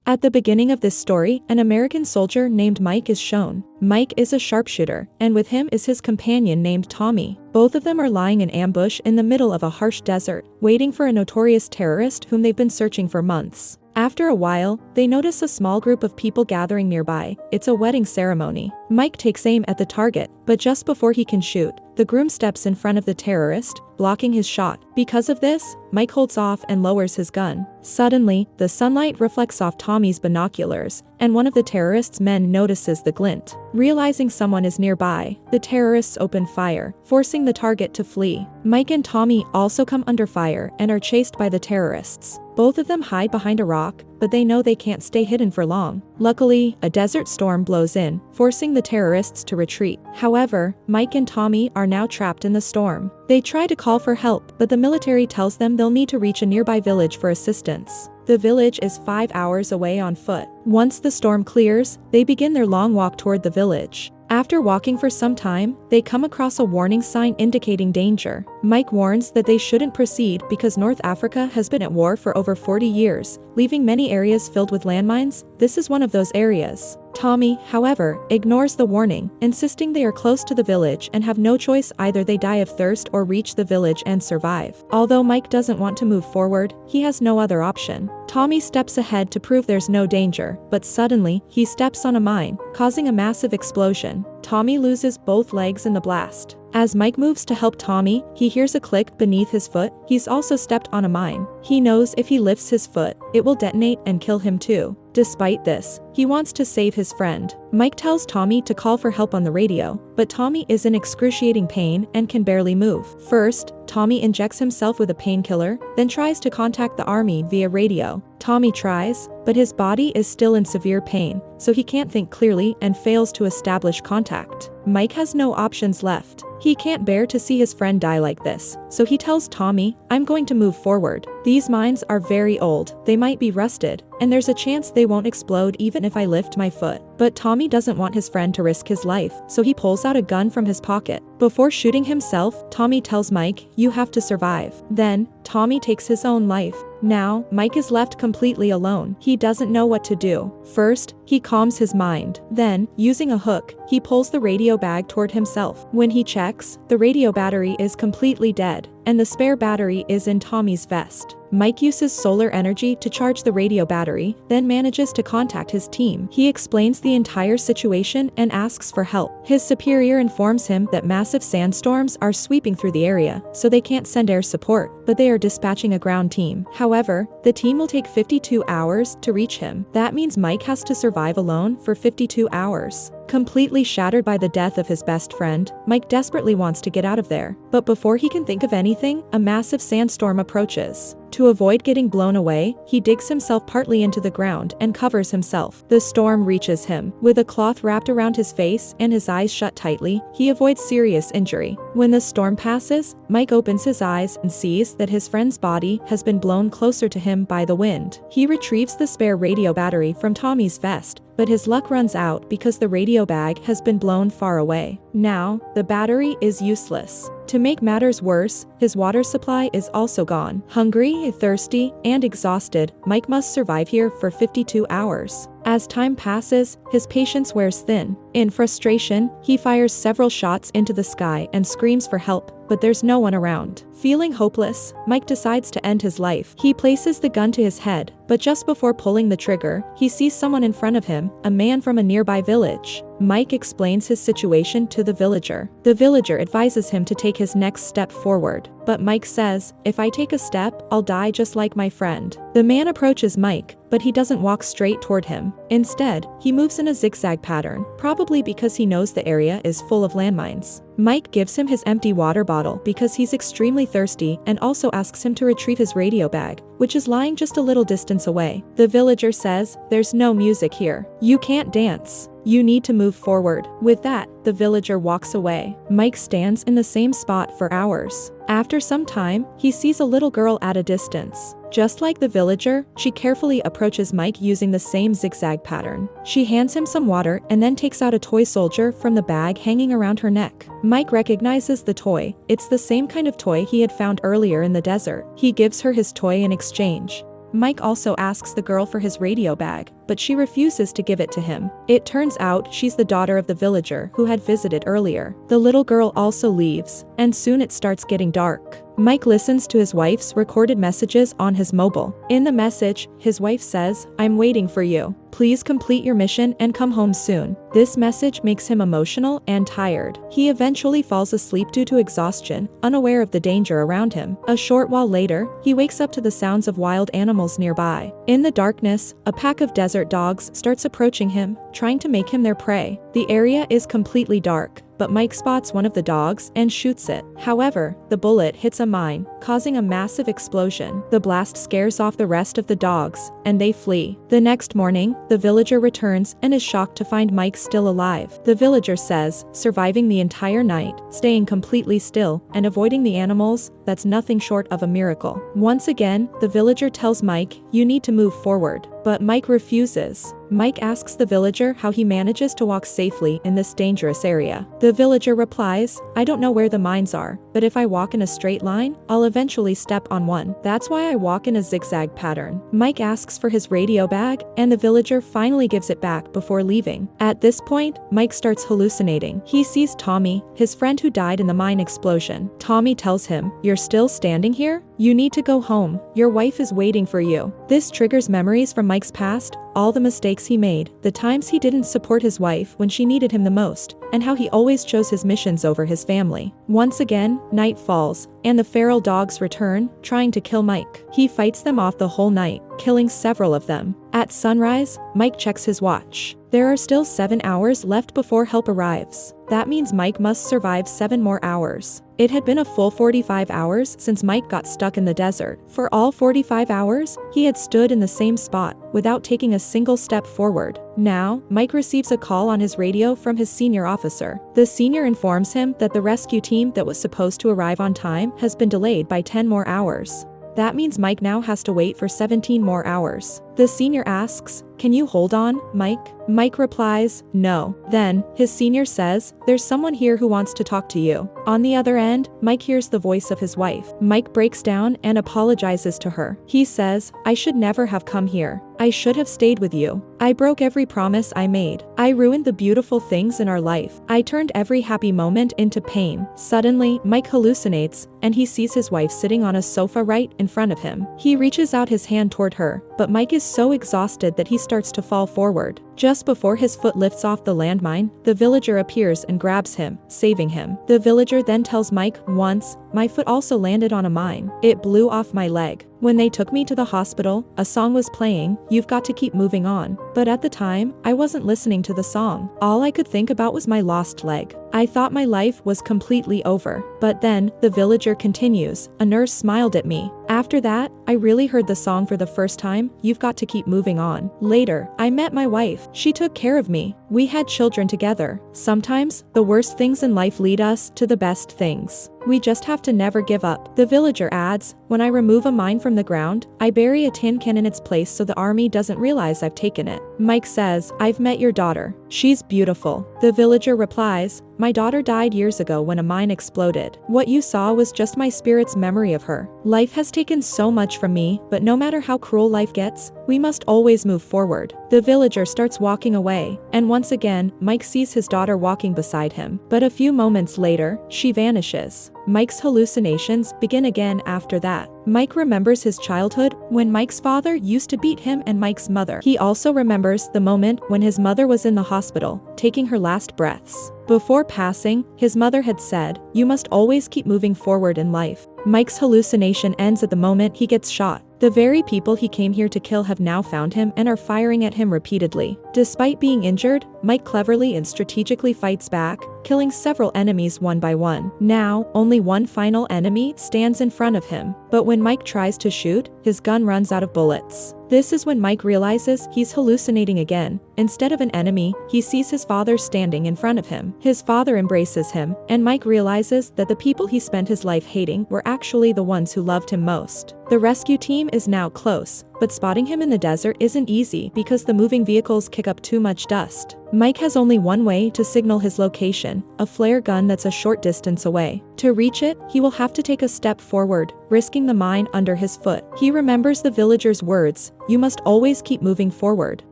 At the beginning of this story, an American soldier named Mike is shown. Mike is a sharpshooter, and with him is his companion named Tommy. Both of them are lying in ambush in the middle of a harsh desert, waiting for a notorious terrorist whom they've been searching for months. After a while, they notice a small group of people gathering nearby. It's a wedding ceremony. Mike takes aim at the target, but just before he can shoot, the groom steps in front of the terrorist, blocking his shot. Because of this, Mike holds off and lowers his gun. Suddenly, the sunlight reflects off Tommy's binoculars, and one of the terrorist's men notices the glint. Realizing someone is nearby, the terrorists open fire, forcing the target to flee. Mike and Tommy also come under fire and are chased by the terrorists. Both of them hide behind a rock, but they know they can't stay hidden for long. Luckily, a desert storm blows in, forcing the terrorists to retreat. However, Mike and Tommy are now trapped in the storm. They try to call for help, but the military tells them they'll need to reach a nearby village for assistance. The village is 5 hours away on foot. Once the storm clears, they begin their long walk toward the village. After walking for some time, they come across a warning sign indicating danger. Mike warns that they shouldn't proceed because North Africa has been at war for over 40 years, leaving many areas filled with landmines. This is one of those areas. Tommy, however, ignores the warning, insisting they are close to the village and have no choice: either they die of thirst or reach the village and survive. Although Mike doesn't want to move forward, he has no other option. Tommy steps ahead to prove there's no danger, but suddenly, he steps on a mine, causing a massive explosion. Tommy loses both legs in the blast. As Mike moves to help Tommy, he hears a click beneath his foot. He's also stepped on a mine. He knows if he lifts his foot, it will detonate and kill him too. Despite this, he wants to save his friend. Mike tells Tommy to call for help on the radio, but Tommy is in excruciating pain and can barely move. First, Tommy injects himself with a painkiller, then tries to contact the army via radio. Tommy tries, but his body is still in severe pain, so he can't think clearly and fails to establish contact. Mike has no options left. He can't bear to see his friend die like this, so he tells Tommy, "I'm going to move forward. These mines are very old, they might be rusted, and there's a chance they won't explode even if I lift my foot." But Tommy doesn't want his friend to risk his life, so he pulls out a gun from his pocket. Before shooting himself, Tommy tells Mike, "You have to survive." Then, Tommy takes his own life. Now, Mike is left completely alone. He doesn't know what to do. First, he calms his mind. Then, using a hook, he pulls the radio bag toward himself. When he checks, the radio battery is completely dead, and the spare battery is in Tommy's vest. Mike uses solar energy to charge the radio battery, then manages to contact his team. He explains the entire situation and asks for help. His superior informs him that massive sandstorms are sweeping through the area, so they can't send air support, but they are dispatching a ground team. However, the team will take 52 hours to reach him. That means Mike has to survive alone for 52 hours. Completely shattered by the death of his best friend, Mike desperately wants to get out of there. But before he can think of anything, a massive sandstorm approaches. To avoid getting blown away, he digs himself partly into the ground and covers himself. The storm reaches him. With a cloth wrapped around his face and his eyes shut tightly, he avoids serious injury. When the storm passes, Mike opens his eyes and sees that his friend's body has been blown closer to him by the wind. He retrieves the spare radio battery from Tommy's vest, but his luck runs out because the radio bag has been blown far away. Now, the battery is useless. To make matters worse, his water supply is also gone. Hungry, thirsty, and exhausted, Mike must survive here for 52 hours. As time passes, his patience wears thin. In frustration, he fires several shots into the sky and screams for help, but there's no one around. Feeling hopeless, Mike decides to end his life. He places the gun to his head, but just before pulling the trigger, he sees someone in front of him, a man from a nearby village. Mike explains his situation to the villager. The villager advises him to take his next step forward, but Mike says, "If I take a step, I'll die just like my friend." The man approaches Mike, but he doesn't walk straight toward him. Instead, he moves in a zigzag pattern, probably because he knows the area is full of landmines. Mike gives him his empty water bottle because he's extremely thirsty and also asks him to retrieve his radio bag, which is lying just a little distance away. The villager says, "There's no music here. You can't dance. You need to move forward." With that, the villager walks away. Mike stands in the same spot for hours. After some time, he sees a little girl at a distance. Just like the villager, she carefully approaches Mike using the same zigzag pattern. She hands him some water and then takes out a toy soldier from the bag hanging around her neck. Mike recognizes the toy. It's the same kind of toy he had found earlier in the desert. He gives her his toy in exchange. Mike also asks the girl for his radio bag, but she refuses to give it to him. It turns out she's the daughter of the villager who had visited earlier. The little girl also leaves, and soon it starts getting dark. Mike listens to his wife's recorded messages on his mobile. In the message, his wife says, "I'm waiting for you. Please complete your mission and come home soon." This message makes him emotional and tired. He eventually falls asleep due to exhaustion, unaware of the danger around him. A short while later, he wakes up to the sounds of wild animals nearby. In the darkness, a pack of desert dogs starts approaching him, trying to make him their prey. The area is completely dark, but Mike spots one of the dogs and shoots it. However, the bullet hits a mine, causing a massive explosion. The blast scares off the rest of the dogs, and they flee. The next morning, the villager returns and is shocked to find Mike still alive. The villager says, surviving the entire night, staying completely still, and avoiding the animals, that's nothing short of a miracle. Once again, the villager tells Mike, "You need to move forward." But Mike refuses. Mike asks the villager how he manages to walk safely in this dangerous area. The villager replies, "I don't know where the mines are, but if I walk in a straight line, I'll eventually step on one. That's why I walk in a zigzag pattern." Mike asks for his radio bag, and the villager finally gives it back before leaving. At this point, Mike starts hallucinating. He sees Tommy, his friend who died in the mine explosion. Tommy tells him, "You're still standing here? You need to go home. Your wife is waiting for you." This triggers memories from Mike's past, all the mistakes he made, the times he didn't support his wife when she needed him the most, and how he always chose his missions over his family. Once again, night falls, and the feral dogs return, trying to kill Mike. He fights them off the whole night, killing several of them. At sunrise, Mike checks his watch. There are still 7 hours left before help arrives. That means Mike must survive 7 more hours. It had been a full 45 hours since Mike got stuck in the desert. For all 45 hours, he had stood in the same spot, without taking a single step forward. Now, Mike receives a call on his radio from his senior officer. The senior informs him that the rescue team that was supposed to arrive on time has been delayed by 10 more hours. That means Mike now has to wait for 17 more hours. The senior asks, "Can you hold on, Mike?" Mike replies, "No." Then, his senior says, "There's someone here who wants to talk to you." On the other end, Mike hears the voice of his wife. Mike breaks down and apologizes to her. He says, "I should never have come here. I should have stayed with you. I broke every promise I made. I ruined the beautiful things in our life. I turned every happy moment into pain." Suddenly, Mike hallucinates, and he sees his wife sitting on a sofa right in front of him. He reaches out his hand toward her, but Mike is so exhausted that he starts to fall forward. Just before his foot lifts off the landmine, the villager appears and grabs him, saving him. The villager then tells Mike, "Once, my foot also landed on a mine. It blew off my leg. When they took me to the hospital, a song was playing, 'You've got to keep moving on.' But at the time, I wasn't listening to the song. All I could think about was my lost leg. I thought my life was completely over." But then, the villager continues, "A nurse smiled at me. After that, I really heard the song for the first time, 'You've got to keep moving on.' Later, I met my wife. She took care of me. We had children together. Sometimes, the worst things in life lead us to the best things. We just have to never give up." The villager adds, "When I remove a mine from the ground, I bury a tin can in its place so the army doesn't realize I've taken it." Mike says, "I've met your daughter. She's beautiful." The villager replies, "My daughter died years ago when a mine exploded. What you saw was just my spirit's memory of her. Life has taken so much from me, but no matter how cruel life gets, we must always move forward." The villager starts walking away, and once again, Mike sees his daughter walking beside him. But a few moments later, she vanishes. Mike's hallucinations begin again after that. Mike remembers his childhood when Mike's father used to beat him and Mike's mother. He also remembers the moment when his mother was in the hospital, taking her last breaths. Before passing, his mother had said, "You must always keep moving forward in life." Mike's hallucination ends at the moment he gets shot. The very people he came here to kill have now found him and are firing at him repeatedly. Despite being injured, Mike cleverly and strategically fights back, killing several enemies one by one. Now, only one final enemy stands in front of him. But when Mike tries to shoot, his gun runs out of bullets. This is when Mike realizes he's hallucinating again. Instead of an enemy, he sees his father standing in front of him. His father embraces him, and Mike realizes that the people he spent his life hating were actually the ones who loved him most. The rescue team is now close, but spotting him in the desert isn't easy because the moving vehicles kick up too much dust. Mike has only one way to signal his location, a flare gun that's a short distance away. To reach it, he will have to take a step forward, risking the mine under his foot. He remembers the villagers' words, "You must always keep moving forward."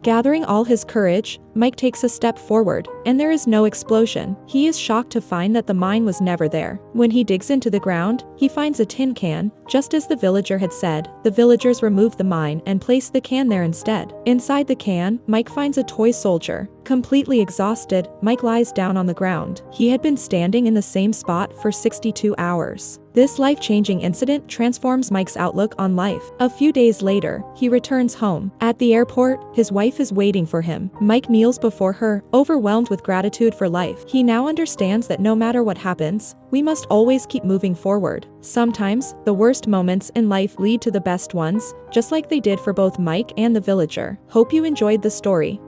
Gathering all his courage, Mike takes a step forward, and there is no explosion. He is shocked to find that the mine was never there. When he digs into the ground, he finds a tin can, just as the villager had said. The villagers removed the mine and placed the can there instead. Inside the can, Mike finds a toy soldier. Completely exhausted, Mike lies down on the ground. He had been standing in the same spot for 62 hours. This life-changing incident transforms Mike's outlook on life. A few days later, he returns home. At the airport, his wife is waiting for him. Mike kneels before her, overwhelmed with gratitude for life. He now understands that no matter what happens, we must always keep moving forward. Sometimes, the worst moments in life lead to the best ones, just like they did for both Mike and the villager. Hope you enjoyed the story.